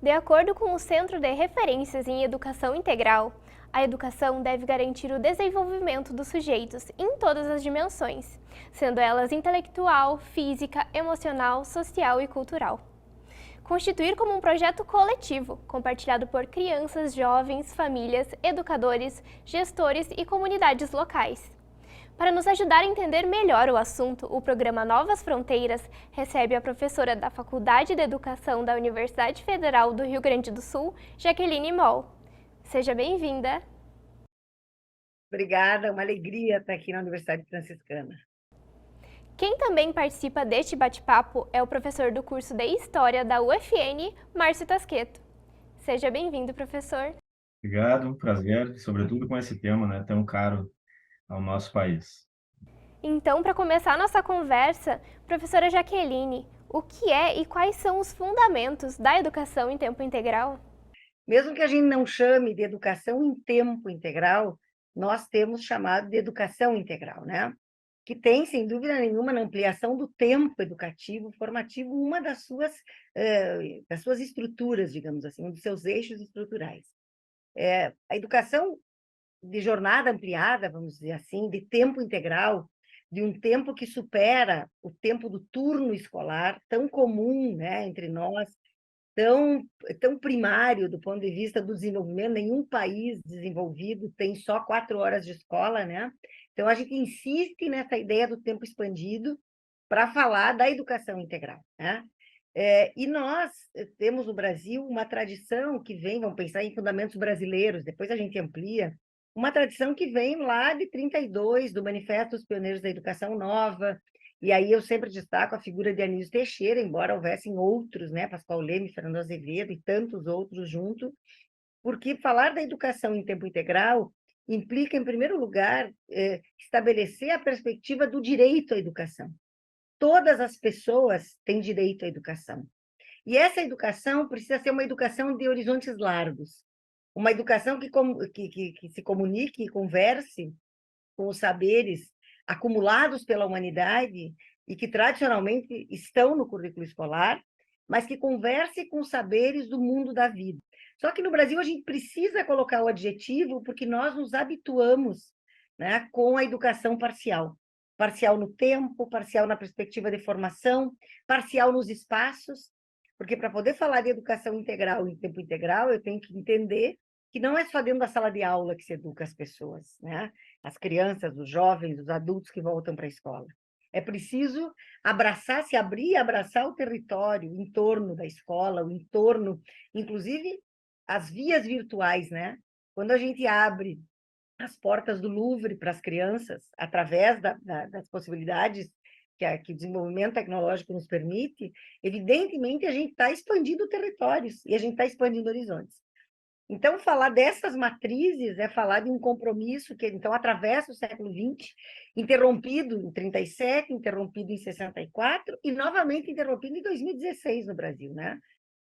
De acordo com o Centro de Referências em Educação Integral, a educação deve garantir o desenvolvimento dos sujeitos em todas as dimensões, sendo elas intelectual, física, emocional, social e cultural. Constituir como um projeto coletivo, compartilhado por crianças, jovens, famílias, educadores, gestores e comunidades locais. Para nos ajudar a entender melhor o assunto, o programa Novas Fronteiras recebe a professora da Faculdade de Educação da Universidade Federal do Rio Grande do Sul, Jaqueline Moll. Seja bem-vinda! Obrigada, uma alegria estar aqui na Universidade Franciscana. Quem também participa deste bate-papo é o professor do curso de História da UFN, Márcio Tasqueto. Seja bem-vindo, professor. Obrigado, prazer, sobretudo com esse tema, né, tão caro ao nosso país. Então, para começar a nossa conversa, professora Jaqueline, o que é e quais são os fundamentos da educação em tempo integral? Mesmo que a gente não chame de educação em tempo integral, nós temos chamado de educação integral, né? Que tem, sem dúvida nenhuma, na ampliação do tempo educativo, formativo, uma das suas estruturas, digamos assim, um dos seus eixos estruturais. A educação de jornada ampliada, vamos dizer assim, de tempo integral, de um tempo que supera o tempo do turno escolar, tão comum, né, entre nós, tão primário do ponto de vista do desenvolvimento. Nenhum país desenvolvido tem só 4 horas de escola, né? Então, a gente insiste nessa ideia do tempo expandido para falar da educação integral, né? E nós temos no Brasil uma tradição que vem, vamos pensar em fundamentos brasileiros, depois a gente amplia, uma tradição que vem lá de 32, do Manifesto dos Pioneiros da Educação Nova, e aí eu sempre destaco a figura de Anísio Teixeira, embora houvessem outros, né, Pascoal Leme, Fernando Azevedo e tantos outros junto, porque falar da educação em tempo integral implica, em primeiro lugar, estabelecer a perspectiva do direito à educação. Todas as pessoas têm direito à educação. E essa educação precisa ser uma educação de horizontes largos, uma educação que se comunique e converse com os saberes acumulados pela humanidade e que tradicionalmente estão no currículo escolar, mas que converse com os saberes do mundo da vida. Só que no Brasil a gente precisa colocar o adjetivo porque nós nos habituamos, né, com a educação parcial. Parcial no tempo, parcial na perspectiva de formação, parcial nos espaços, porque para poder falar de educação integral em tempo integral, eu tenho que entender que não é só dentro da sala de aula que se educa as pessoas, né? As crianças, os jovens, os adultos que voltam para a escola. É preciso abraçar, se abrir e abraçar o território em torno da escola, o entorno, inclusive as vias virtuais, né? Quando a gente abre as portas do Louvre para as crianças, através das possibilidades que o desenvolvimento tecnológico nos permite, evidentemente a gente está expandindo territórios e a gente está expandindo horizontes. Então, falar dessas matrizes é falar de um compromisso que, então, atravessa o século XX, interrompido em 37, interrompido em 64 e novamente interrompido em 2016 no Brasil, né?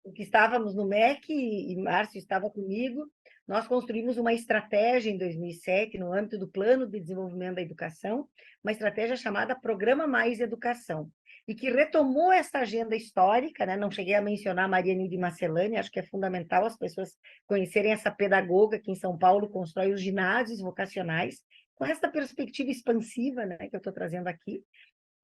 O que estávamos no MEC, e Márcio estava comigo, nós construímos uma estratégia em 2007, no âmbito do Plano de Desenvolvimento da Educação, uma estratégia chamada Programa Mais Educação, e que retomou essa agenda histórica, né? Não cheguei a mencionar Maria Nilde Marcelani, acho que é fundamental as pessoas conhecerem essa pedagoga que em São Paulo constrói os ginásios vocacionais, com essa perspectiva expansiva, né, que eu estou trazendo aqui,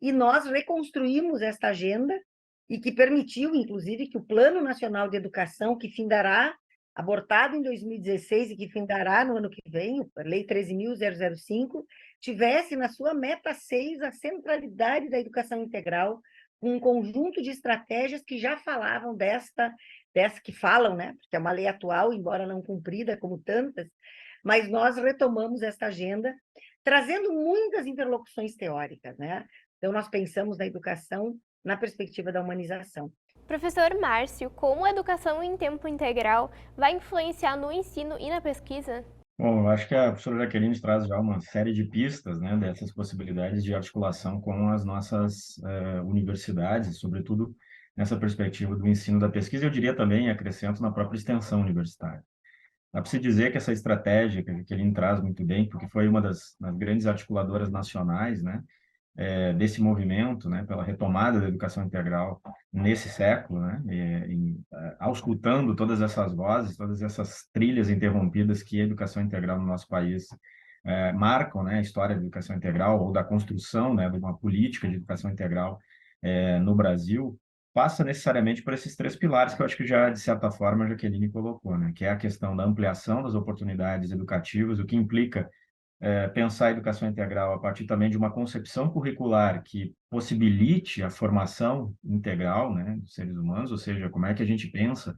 e nós reconstruímos esta agenda e que permitiu, inclusive, que o Plano Nacional de Educação, que findará, abortado em 2016 e que findará no ano que vem, a Lei 13.005, tivesse na sua meta 6 a centralidade da educação integral, com um conjunto de estratégias que já falavam dessa que falam, né? Porque é uma lei atual, embora não cumprida como tantas, mas nós retomamos esta agenda, trazendo muitas interlocuções teóricas, né? Então, nós pensamos na educação na perspectiva da humanização. Professor Márcio, como a educação em tempo integral vai influenciar no ensino e na pesquisa? Bom, eu acho que a professora Jaqueline traz já uma série de pistas, né, dessas possibilidades de articulação com as nossas universidades, sobretudo nessa perspectiva do ensino da pesquisa, eu diria também, acrescento, na própria extensão universitária. Dá para se dizer que essa estratégia que a Jaqueline traz muito bem, porque foi uma das grandes articuladoras nacionais, né, desse movimento, né, pela retomada da educação integral nesse século, né, auscultando todas essas vozes, todas essas trilhas interrompidas que a educação integral no nosso país marcam, né, a história da educação integral ou da construção, né, de uma política de educação integral no Brasil, passa necessariamente por esses três pilares que eu acho que já, de certa forma, a Jaqueline colocou, né, que é a questão da ampliação das oportunidades educativas, o que implica pensar a educação integral a partir também de uma concepção curricular que possibilite a formação integral, né, dos seres humanos, ou seja, como é que a gente pensa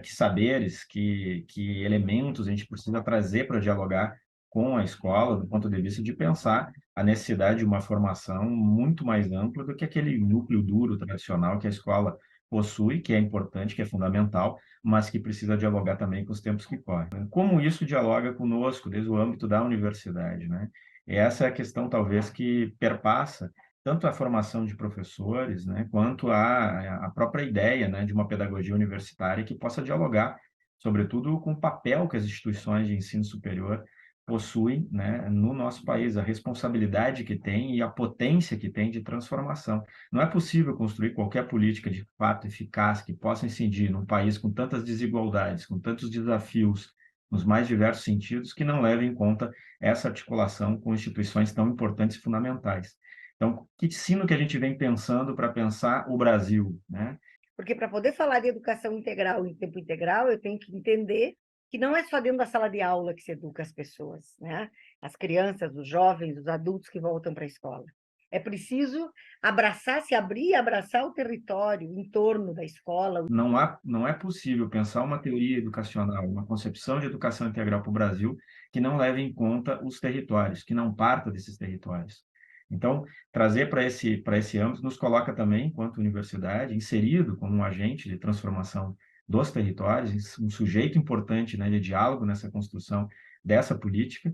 que saberes, que elementos a gente precisa trazer para dialogar com a escola, do ponto de vista de pensar a necessidade de uma formação muito mais ampla do que aquele núcleo duro tradicional que a escola possui, que é importante, que é fundamental, mas que precisa dialogar também com os tempos que correm. Como isso dialoga conosco, desde o âmbito da universidade, né? E essa é a questão, talvez, que perpassa tanto a formação de professores, né, quanto a própria ideia, né, de uma pedagogia universitária que possa dialogar, sobretudo, com o papel que as instituições de ensino superior possuem, né, no nosso país, a responsabilidade que tem e a potência que tem de transformação. Não é possível construir qualquer política de fato eficaz que possa incidir num país com tantas desigualdades, com tantos desafios, nos mais diversos sentidos, que não leve em conta essa articulação com instituições tão importantes e fundamentais. Então, que ensino que a gente vem pensando para pensar o Brasil, né? Porque para poder falar de educação integral em tempo integral, eu tenho que entender que não é só dentro da sala de aula que se educa as pessoas, né? As crianças, os jovens, os adultos que voltam para a escola. É preciso abraçar, se abrir e abraçar o território em torno da escola. Não é possível pensar uma teoria educacional, uma concepção de educação integral para o Brasil que não leve em conta os territórios, que não parta desses territórios. Então, trazer para esse âmbito nos coloca também, enquanto universidade, inserido como um agente de transformação dos territórios, um sujeito importante, né, de diálogo nessa construção dessa política,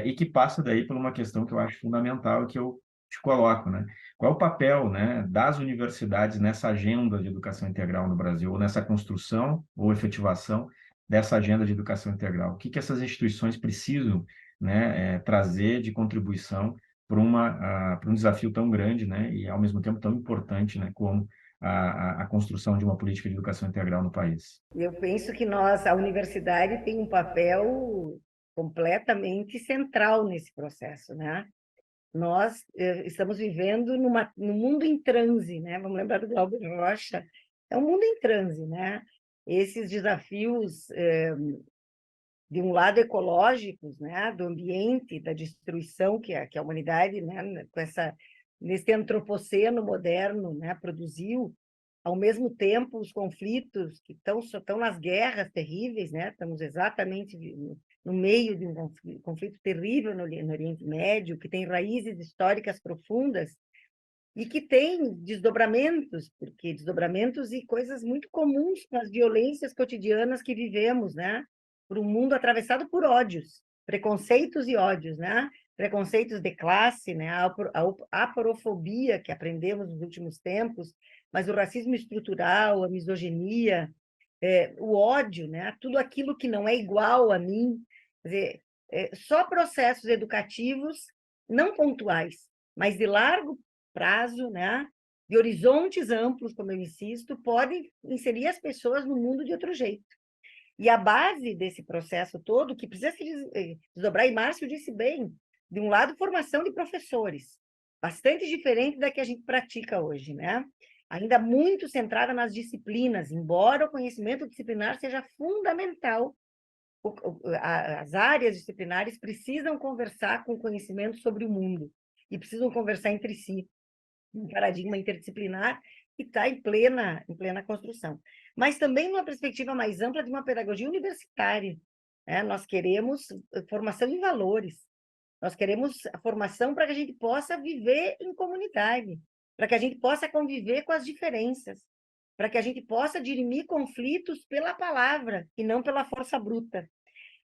e que passa daí por uma questão que eu acho fundamental, que eu te coloco, né? Qual é o papel, né, das universidades nessa agenda de educação integral no Brasil, ou nessa construção ou efetivação dessa agenda de educação integral? O que essas instituições precisam, né, trazer de contribuição para um desafio tão grande, né, e ao mesmo tempo tão importante, né, como a construção de uma política de educação integral no país? Eu penso que a universidade tem um papel completamente central nesse processo, né? Nós estamos vivendo num mundo em transe, né? Vamos lembrar do Glauber Rocha, é um mundo em transe, né? Esses desafios, de um lado ecológicos, né? Do ambiente, da destruição que a humanidade, né? Nesse antropoceno moderno, né? Produziu, ao mesmo tempo, os conflitos que estão nas guerras terríveis, né? Estamos exatamente no meio de um conflito terrível no Oriente Médio, que tem raízes históricas profundas e que tem desdobramentos, porque desdobramentos e coisas muito comuns com as violências cotidianas que vivemos, né? Por um mundo atravessado por ódios, preconceitos e ódios, né? Preconceitos de classe, né? A aporofobia que aprendemos nos últimos tempos, mas o racismo estrutural, a misoginia, o ódio, né? Tudo aquilo que não é igual a mim. Quer dizer, só processos educativos não pontuais, mas de largo prazo, né? De horizontes amplos, como eu insisto, podem inserir as pessoas no mundo de outro jeito. E a base desse processo todo, que precisa se desdobrar, e Márcio disse bem, de um lado, formação de professores, bastante diferente da que a gente pratica hoje, né? Ainda muito centrada nas disciplinas, embora o conhecimento disciplinar seja fundamental. As áreas disciplinares precisam conversar com o conhecimento sobre o mundo e precisam conversar entre si, um paradigma interdisciplinar que está em plena construção. Mas também numa perspectiva mais ampla de uma pedagogia universitária, né? Nós queremos formação em valores, nós queremos a formação para que a gente possa viver em comunidade, para que a gente possa conviver com as diferenças, para que a gente possa dirimir conflitos pela palavra e não pela força bruta.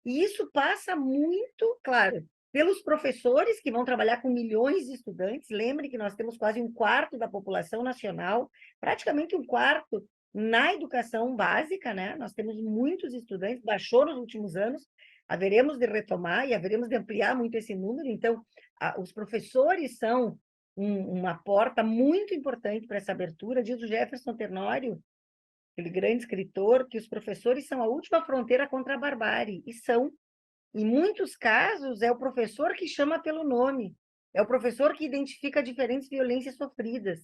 E isso passa muito, claro, pelos professores que vão trabalhar com milhões de estudantes. Lembre que nós temos quase um quarto da população nacional, praticamente um quarto na educação básica, né? Nós temos muitos estudantes, baixou nos últimos anos, haveremos de retomar e haveremos de ampliar muito esse número. Então, os professores são uma porta muito importante para essa abertura. Diz o Jefferson Tenório, aquele grande escritor, que os professores são a última fronteira contra a barbárie, e são. Em muitos casos, é o professor que chama pelo nome, é o professor que identifica diferentes violências sofridas,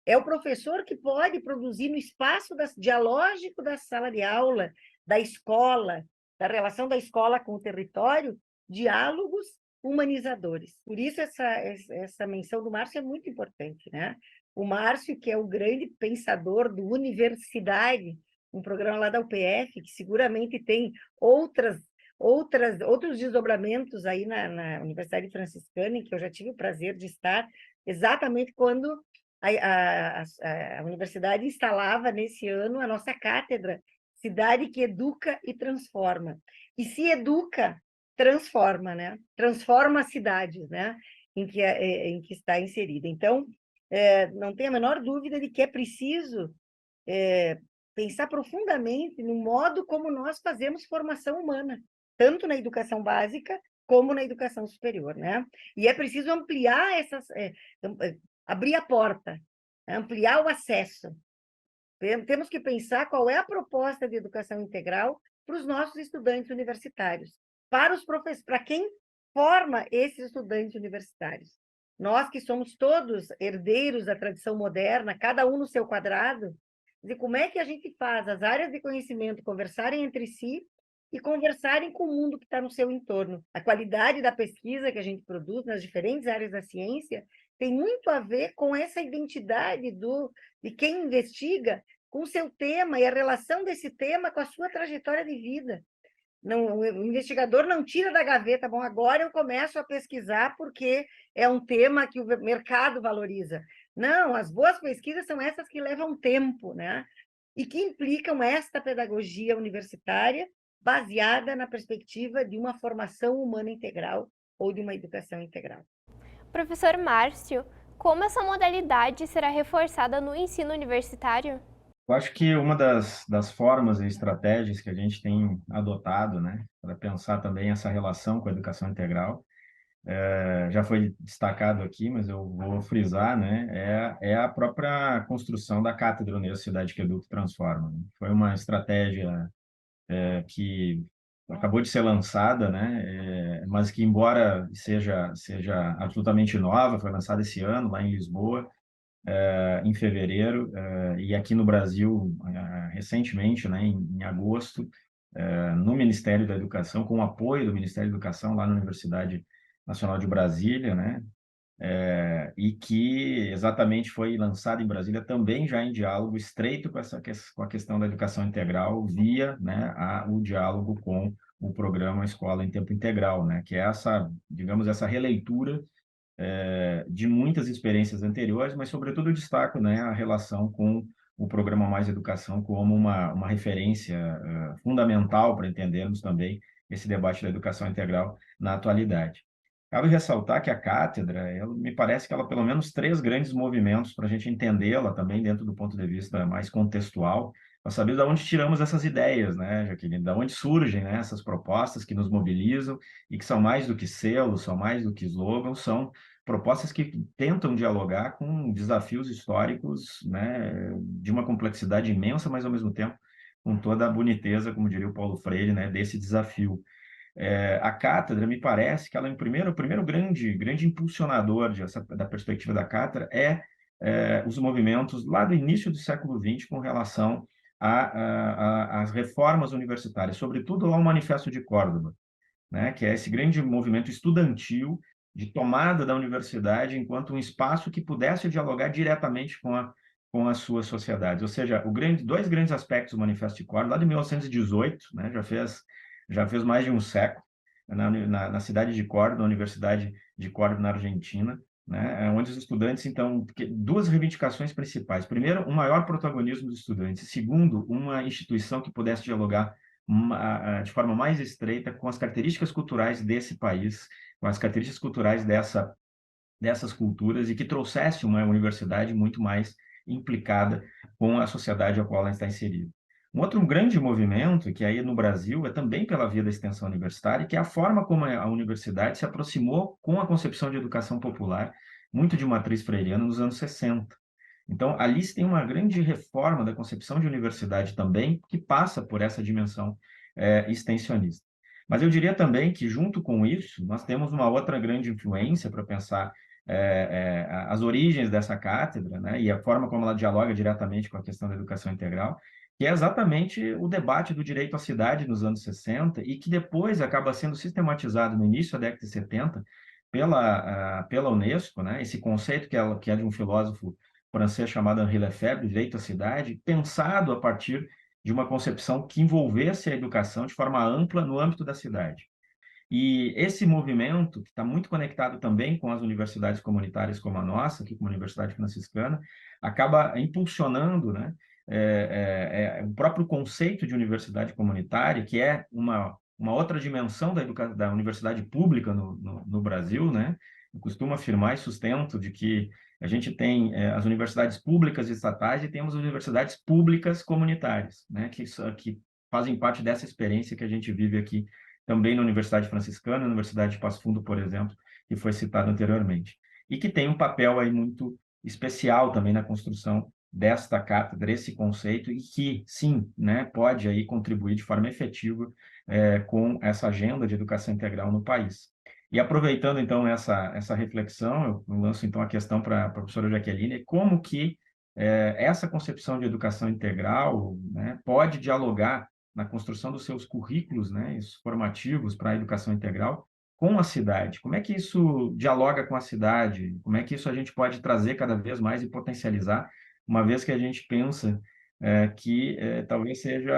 é o professor que pode produzir no espaço dialógico da sala de aula, da escola, da relação da escola com o território, diálogos humanizadores. Por isso, essa menção do Márcio é muito importante, né? O Márcio, que é o grande pensador do Universidade, um programa lá da UPF, que seguramente tem outros desdobramentos aí na Universidade Franciscana, em que eu já tive o prazer de estar, exatamente quando a universidade instalava nesse ano a nossa cátedra Cidade que Educa e Transforma. E se educa, transforma, né? Transforma as cidades, né? Em que está inserida. Então, não tem a menor dúvida de que é preciso pensar profundamente no modo como nós fazemos formação humana, tanto na educação básica como na educação superior, né? E é preciso ampliar abrir a porta, ampliar o acesso. Temos que pensar qual é a proposta de educação integral para os nossos estudantes universitários, para os professores, para quem forma esses estudantes universitários. Nós que somos todos herdeiros da tradição moderna, cada um no seu quadrado, de como é que a gente faz as áreas de conhecimento conversarem entre si e conversarem com o mundo que está no seu entorno. A qualidade da pesquisa que a gente produz nas diferentes áreas da ciência tem muito a ver com essa identidade de quem investiga com o seu tema e a relação desse tema com a sua trajetória de vida. Não, o investigador não tira da gaveta, bom, agora eu começo a pesquisar porque é um tema que o mercado valoriza. Não, as boas pesquisas são essas que levam tempo, né? E que implicam esta pedagogia universitária baseada na perspectiva de uma formação humana integral ou de uma educação integral. Professor Márcio, como essa modalidade será reforçada no ensino universitário? Eu acho que uma das formas e estratégias que a gente tem adotado, né, para pensar também essa relação com a educação integral, já foi destacado aqui, mas eu vou frisar, né, é a própria construção da Cátedra Universidade que Educa e Transforma, né? Foi uma estratégia que acabou de ser lançada, né, mas que, embora seja absolutamente nova, foi lançada esse ano, lá em Lisboa, em fevereiro, e aqui no Brasil, recentemente, né, em agosto, no Ministério da Educação, com o apoio do Ministério da Educação, lá na Universidade Nacional de Brasília, né, e que exatamente foi lançado em Brasília também já em diálogo estreito com a questão da educação integral via, né, o diálogo com o programa Escola em Tempo Integral, né, que é essa, digamos, essa releitura de muitas experiências anteriores, mas sobretudo eu destaco, né, a relação com o programa Mais Educação como uma referência fundamental para entendermos também esse debate da educação integral na atualidade. Cabe ressaltar que a cátedra, me parece que ela pelo menos 3 grandes movimentos para a gente entendê-la também dentro do ponto de vista mais contextual, para saber de onde tiramos essas ideias, né, Jaqueline? De onde surgem, né, essas propostas que nos mobilizam e que são mais do que selos, são mais do que slogans, são propostas que tentam dialogar com desafios históricos, né, de uma complexidade imensa, mas ao mesmo tempo com toda a boniteza, como diria o Paulo Freire, né, desse desafio. A cátedra, me parece que ela o primeiro grande impulsionador da perspectiva da cátedra os movimentos lá do início do século XX com relação às reformas universitárias, sobretudo ao Manifesto de Córdoba, né, que é esse grande movimento estudantil de tomada da universidade enquanto um espaço que pudesse dialogar diretamente com as suas sociedades. Ou seja, dois grandes aspectos do Manifesto de Córdoba, lá de 1918, né, já fez mais de um século, na cidade de Córdoba, na Universidade de Córdoba, na Argentina, né, onde os estudantes, então, 2 reivindicações principais. Primeiro, um maior protagonismo dos estudantes. Segundo, uma instituição que pudesse dialogar de forma mais estreita com as características culturais desse país, com as características culturais dessas culturas, e que trouxesse uma universidade muito mais implicada com a sociedade a qual ela está inserida. Um outro grande movimento, que aí no Brasil é também pela via da extensão universitária, que é a forma como a universidade se aproximou com a concepção de educação popular, muito de matriz freiriana, nos anos 60. Então, ali se tem uma grande reforma da concepção de universidade também, que passa por essa dimensão extensionista. Mas eu diria também que, junto com isso, nós temos uma outra grande influência para pensar as origens dessa cátedra, né, e a forma como ela dialoga diretamente com a questão da educação integral, que é exatamente o debate do direito à cidade nos anos 60 e que depois acaba sendo sistematizado no início da década de 70 pela Unesco, né, esse conceito que é de um filósofo francês chamado Henri Lefebvre, direito à cidade, pensado a partir de uma concepção que envolvesse a educação de forma ampla no âmbito da cidade. E esse movimento, que está muito conectado também com as universidades comunitárias como a nossa, aqui como a Universidade Franciscana, acaba impulsionando, né, o próprio conceito de universidade comunitária, que é uma outra dimensão da universidade pública no Brasil, né? Eu costumo afirmar e sustento de que a gente tem as universidades públicas e estatais e temos universidades públicas comunitárias, né? Que fazem parte dessa experiência que a gente vive aqui também na Universidade Franciscana, na Universidade de Passo Fundo, por exemplo, que foi citado anteriormente. E que tem um papel aí muito especial também na construção desta cátedra, esse conceito, e que, sim, né, pode aí contribuir de forma efetiva com essa agenda de educação integral no país. E aproveitando, então, essa reflexão, eu lanço, então, a questão para a professora Jaqueline, como que essa concepção de educação integral, né, pode dialogar na construção dos seus currículos, né, formativos para a educação integral, com a cidade. Como é que isso dialoga com a cidade? Como é que isso a gente pode trazer cada vez mais e potencializar, uma vez que a gente pensa que talvez seja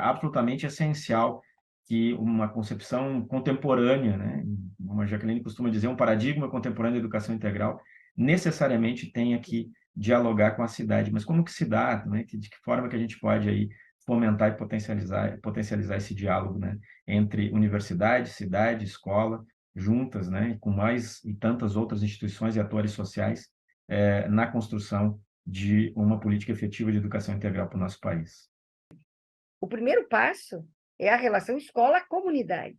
absolutamente essencial que uma concepção contemporânea, né, como a Jaqueline costuma dizer, um paradigma contemporâneo de educação integral, necessariamente tenha que dialogar com a cidade. Mas como que se dá, né? De que forma que a gente pode aí fomentar e potencializar esse diálogo, né, entre universidade, cidade, escola, juntas, né, com mais e tantas outras instituições e atores sociais na construção de uma política efetiva de educação integral para o nosso país. O primeiro passo é a relação escola-comunidade.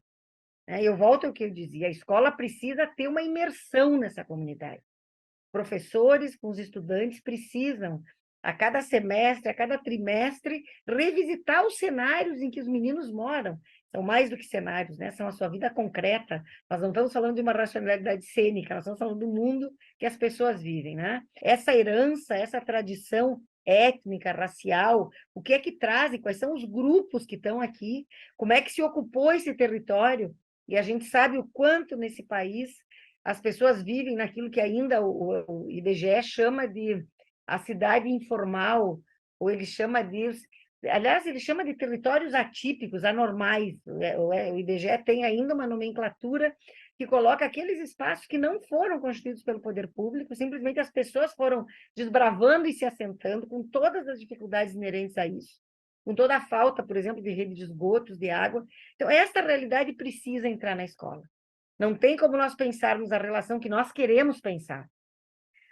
Eu volto ao que eu dizia, a escola precisa ter uma imersão nessa comunidade. Professores com os estudantes precisam, a cada semestre, a cada trimestre, revisitar os cenários em que os meninos moram. São mais do que cenários, né? São a sua vida concreta. Nós não estamos falando de uma racionalidade cênica, nós estamos falando do mundo que as pessoas vivem, né? Essa herança, essa tradição étnica, racial, o que é que trazem, quais são os grupos que estão aqui, como é que se ocupou esse território, e a gente sabe o quanto nesse país as pessoas vivem naquilo que ainda o IBGE chama de a cidade informal, ou ele chama de... Aliás, ele chama de territórios atípicos, anormais. O IBGE tem ainda uma nomenclatura que coloca aqueles espaços que não foram constituídos pelo poder público, simplesmente as pessoas foram desbravando e se assentando com todas as dificuldades inerentes a isso, com toda a falta, por exemplo, de rede de esgotos, de água. Então, essa realidade precisa entrar na escola. Não tem como nós pensarmos a relação que nós queremos pensar.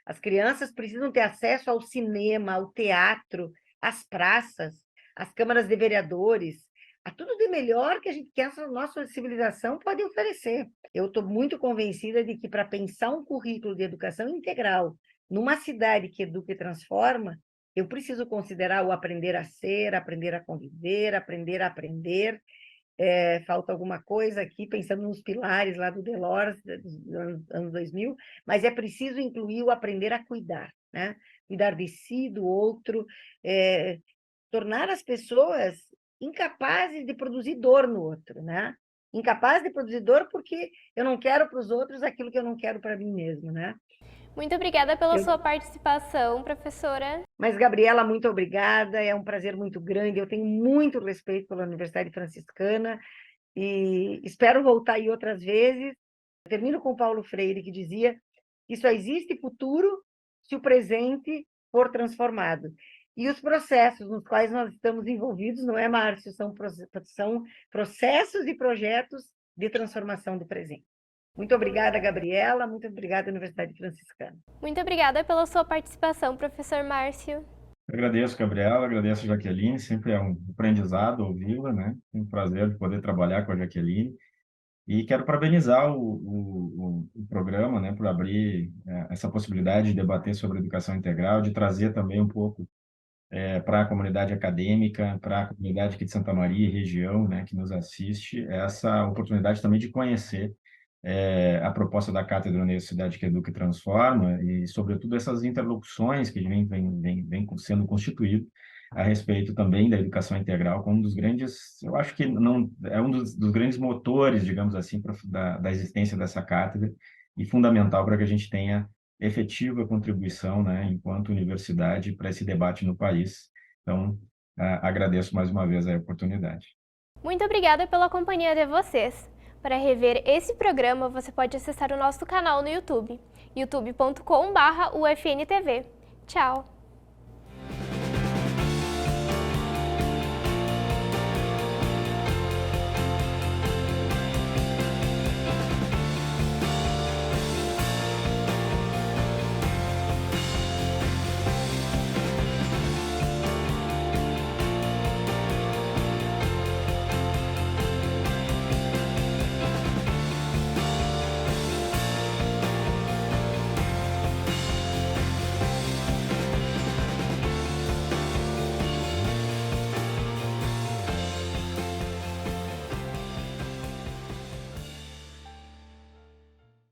As crianças precisam ter acesso ao cinema, ao teatro, às praças, às câmaras de vereadores, a tudo de melhor que a nossa civilização pode oferecer. Eu estou muito convencida de que, para pensar um currículo de educação integral numa cidade que educa e transforma, eu preciso considerar o aprender a ser, aprender a conviver, aprender a aprender. Falta alguma coisa aqui, pensando nos pilares lá do Delors, dos anos 2000, mas é preciso incluir o aprender a cuidar, né? Cuidar de si, do outro, tornar as pessoas incapazes de produzir dor no outro, né? Incapazes de produzir dor porque eu não quero para os outros aquilo que eu não quero para mim mesmo, né? Muito obrigada pela sua participação, professora. Mas, Gabriela, muito obrigada, é um prazer muito grande, eu tenho muito respeito pela Universidade Franciscana e espero voltar aí outras vezes. Eu termino com Paulo Freire, que dizia que só existe futuro se o presente for transformado. E os processos nos quais nós estamos envolvidos, não é, Márcio? São processos e projetos de transformação do presente. Muito obrigada, Gabriela. Muito obrigada, Universidade Franciscana. Muito obrigada pela sua participação, professor Márcio. Eu agradeço, Gabriela, agradeço a Jaqueline, sempre é um aprendizado ouvi-la, né? É um prazer de poder trabalhar com a Jaqueline. E quero parabenizar o programa, né, por abrir essa possibilidade de debater sobre educação integral, de trazer também um pouco para a comunidade acadêmica, para a comunidade aqui de Santa Maria e região, né, que nos assiste, essa oportunidade também de conhecer a proposta da Cátedra Universidade que Educa e Transforma e, sobretudo, essas interlocuções que vem sendo constituído a respeito também da educação integral como um dos grandes, eu acho que não é um dos grandes motores, digamos assim, da existência dessa cátedra e fundamental para que a gente tenha efetiva contribuição, né, enquanto universidade para esse debate no país. Então, agradeço mais uma vez a oportunidade. Muito obrigada pela companhia de vocês. Para rever esse programa, você pode acessar o nosso canal no YouTube, youtube.com/UFNTV. Tchau!